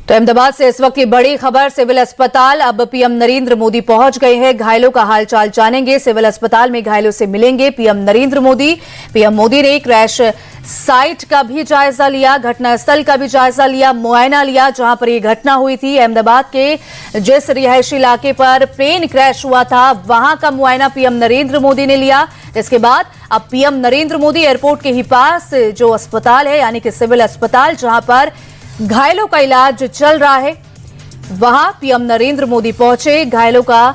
तो अहमदाबाद से इस वक्त की बड़ी खबर, सिविल अस्पताल अब पीएम नरेंद्र मोदी पहुंच गए हैं। घायलों का हालचाल जानेंगे, सिविल अस्पताल में घायलों से मिलेंगे पीएम नरेंद्र मोदी। पीएम मोदी ने क्रैश साइट का भी जायजा लिया, घटनास्थल का भी जायजा लिया, मुआयना लिया जहां पर यह घटना हुई थी। अहमदाबाद के जिस रिहायशी इलाके पर प्लेन क्रैश हुआ था वहां का मुआयना पीएम नरेंद्र मोदी ने लिया। इसके बाद अब पीएम नरेंद्र मोदी एयरपोर्ट के ही पास जो अस्पताल है यानी कि सिविल अस्पताल जहां पर घायलों का इलाज चल रहा है वहां पीएम नरेंद्र मोदी पहुंचे। घायलों का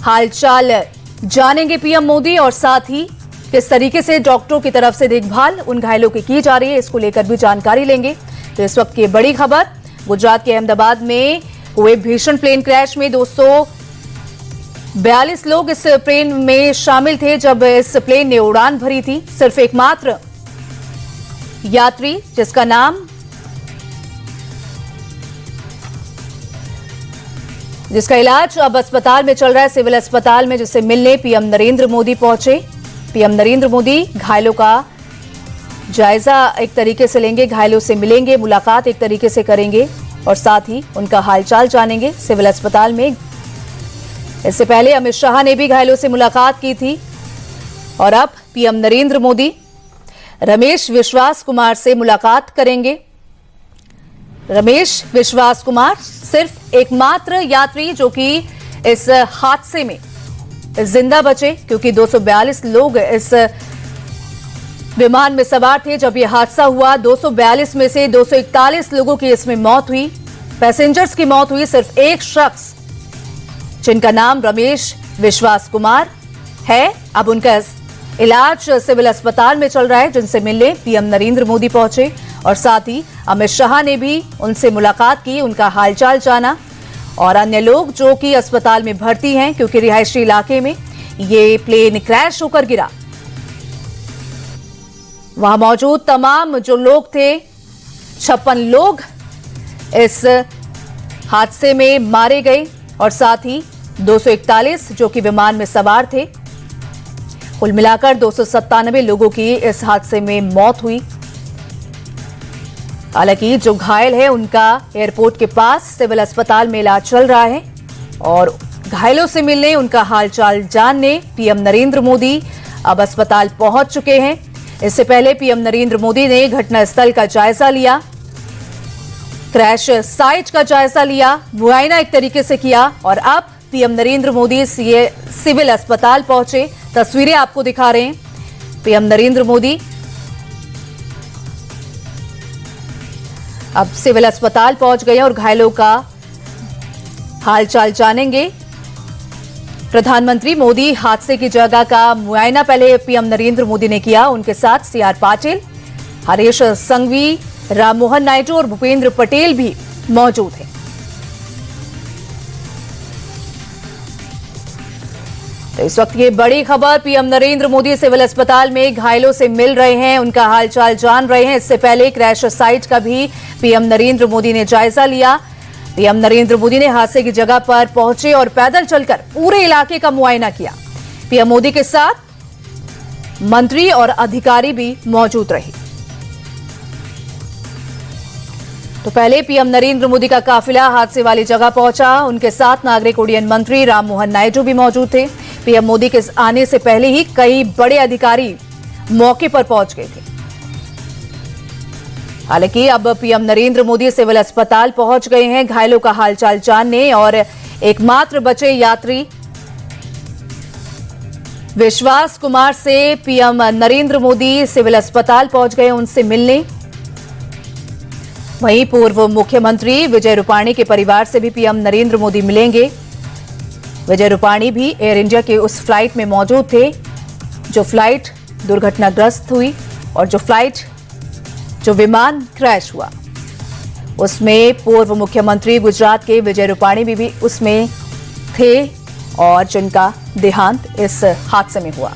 हालचाल जानेंगे पीएम मोदी और साथ ही किस तरीके से डॉक्टरों की तरफ से देखभाल उन घायलों की जारी है इसको लेकर भी जानकारी लेंगे। तो इस वक्त की बड़ी खबर, गुजरात के अहमदाबाद में हुए भीषण प्लेन क्रैश में 242 लोग इस प्लेन में शामिल थे जब इस प्लेन ने उड़ान भरी थी। सिर्फ एकमात्र यात्री जिसका इलाज अब अस्पताल में चल रहा है, सिविल अस्पताल में, जिसे मिलने पीएम नरेंद्र मोदी पहुंचे। पीएम नरेंद्र मोदी घायलों का जायजा एक तरीके से लेंगे, घायलों से मिलेंगे, मुलाकात एक तरीके से करेंगे और साथ ही उनका हालचाल जानेंगे सिविल अस्पताल में। इससे पहले अमित शाह ने भी घायलों से मुलाकात की थी और अब पीएम नरेंद्र मोदी रमेश विश्वास कुमार से मुलाकात करेंगे। रमेश विश्वास कुमार सिर्फ एकमात्र यात्री जो कि इस हादसे में जिंदा बचे, क्योंकि 242 लोग इस विमान में सवार थे जब यह हादसा हुआ। 242 में से 241 लोगों की इसमें मौत हुई, पैसेंजर्स की मौत हुई। सिर्फ एक शख्स जिनका नाम रमेश विश्वास कुमार है, अब उनका इलाज सिविल अस्पताल में चल रहा है, जिनसे मिलने पीएम नरेंद्र मोदी पहुंचे और साथ ही अमित शाह ने भी उनसे मुलाकात की, उनका हालचाल जाना। और अन्य लोग जो कि अस्पताल में भर्ती हैं क्योंकि रिहायशी इलाके में ये प्लेन क्रैश होकर गिरा, वहां मौजूद तमाम जो लोग थे 56 लोग इस हादसे में मारे गए और साथ ही 241 जो कि विमान में सवार थे। कुल मिलाकर 297 लोगों की इस हादसे में मौत हुई। हालांकि जो घायल है उनका एयरपोर्ट के पास सिविल अस्पताल में इलाज चल रहा है और घायलों से मिलने, उनका हालचाल जानने पीएम नरेंद्र मोदी अब अस्पताल पहुंच चुके हैं। इससे पहले पीएम नरेंद्र मोदी ने घटनास्थल का जायजा लिया, क्रैश साइट का जायजा लिया, मुआयना एक तरीके से किया और अब पीएम नरेंद्र मोदी सिविल अस्पताल पहुंचे। तस्वीरें आपको दिखा रहे हैं, पीएम नरेंद्र मोदी अब सिविल अस्पताल पहुंच गए और घायलों का हालचाल जानेंगे। प्रधानमंत्री मोदी हादसे की जगह का मुआयना पहले पीएम नरेंद्र मोदी ने किया। उनके साथ सीआर पाटिल, हरीश संघवी, राममोहन नायडू और भूपेंद्र पटेल भी मौजूद हैं। तो इस वक्त ये बड़ी खबर, पीएम नरेंद्र मोदी सिविल अस्पताल में घायलों से मिल रहे हैं, उनका हालचाल जान रहे हैं। इससे पहले क्रैश साइट का भी पीएम नरेंद्र मोदी ने जायजा लिया। पीएम नरेंद्र मोदी ने हादसे की जगह पर पहुंचे और पैदल चलकर पूरे इलाके का मुआयना किया। पीएम मोदी के साथ मंत्री और अधिकारी भी मौजूद रहे। तो पहले पीएम नरेंद्र मोदी का काफिला हादसे वाली जगह पहुंचा, उनके साथ नागरिक उड्डयन मंत्री राममोहन नायडू भी मौजूद थे। पीएम मोदी के आने से पहले ही कई बड़े अधिकारी मौके पर पहुंच गए थे। हालांकि अब पीएम नरेंद्र मोदी सिविल अस्पताल पहुंच गए हैं घायलों का हालचाल जानने और एकमात्र बचे यात्री विश्वास कुमार से पीएम नरेंद्र मोदी सिविल अस्पताल पहुंच गए उनसे मिलने। वहीं पूर्व मुख्यमंत्री विजय रूपाणी के परिवार से भी पीएम नरेंद्र मोदी मिलेंगे। विजय रूपाणी भी एयर इंडिया के उस फ्लाइट में मौजूद थे जो फ्लाइट दुर्घटनाग्रस्त हुई और जो विमान क्रैश हुआ उसमें पूर्व मुख्यमंत्री गुजरात के विजय रूपाणी भी उसमें थे और जिनका देहांत इस हादसे में हुआ।